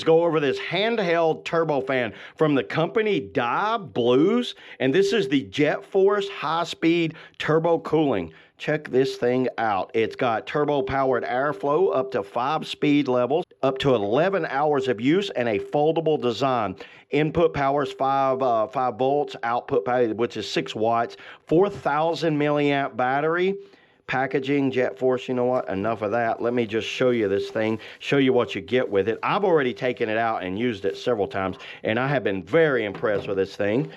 go over this handheld turbofan from the company Dive Blues, and this is the JetForce high-speed turbo cooling. Check this thing out. It's got turbo-powered airflow up to 5 speed levels, up to 11 hours of use, and a foldable design. Input power is 5 volts, output power, which is 6 watts, 4,000 milliamp battery. Packaging, JetForce, you know what? Enough of that. Let me just show you this thing, show you what you get with it. I've already taken it out and used it several times, and I have been very impressed with this thing.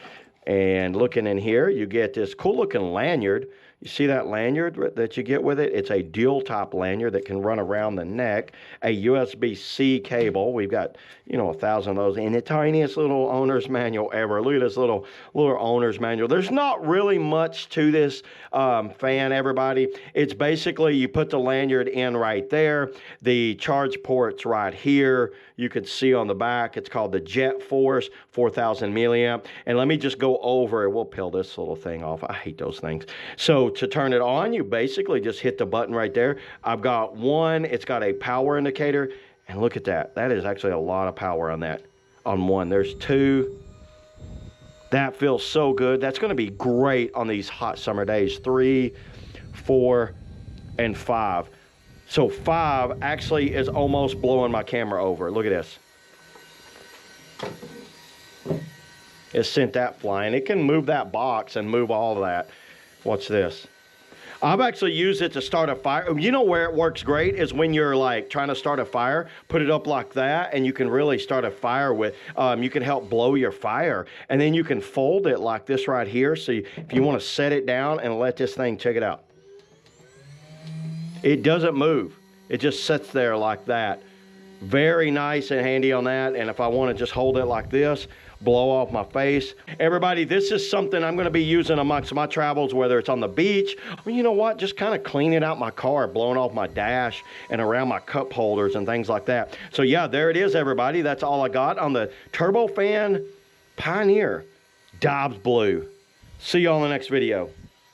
And looking in here, you get this cool-looking lanyard. You see that lanyard that you get with it? It's a dual-top lanyard that can run around the neck. A USB-C cable. We've got, you know, 1,000 of those. And the tiniest little owner's manual ever. Look at this little owner's manual. There's not really much to this fan, everybody. It's basically you put the lanyard in right there. The charge port's right here. You can see on the back, it's called the JetForce 4,000 milliamp. And let me just go over it. We'll peel this little thing off. I hate those things. So to turn it on, you basically just hit the button right there. I've got one. It's got a power indicator. And look at that. That is actually a lot of power on that. On one. There's 2. That feels so good. That's going to be great on these hot summer days. 3, 4, and 5. So 5 actually is almost blowing my camera over. Look at this. It sent that flying. It can move that box and move all of that. Watch this. I've actually used it to start a fire. You know where it works great is when you're like trying to start a fire, put it up like that, and you can really start a fire with, you can help blow your fire. And then you can fold it like this right here. So if you want to set it down and let this thing, check it out. It doesn't move. It just sits there like that. Very nice and handy on that. And if I want to just hold it like this, blow off my face. Everybody, this is something I'm going to be using amongst my travels, whether it's on the beach, or you know what, just kind of cleaning out my car, blowing off my dash and around my cup holders and things like that. So yeah, there it is, everybody. That's all I got on the Turbofan Pioneer Dive Blue. See you on the next video.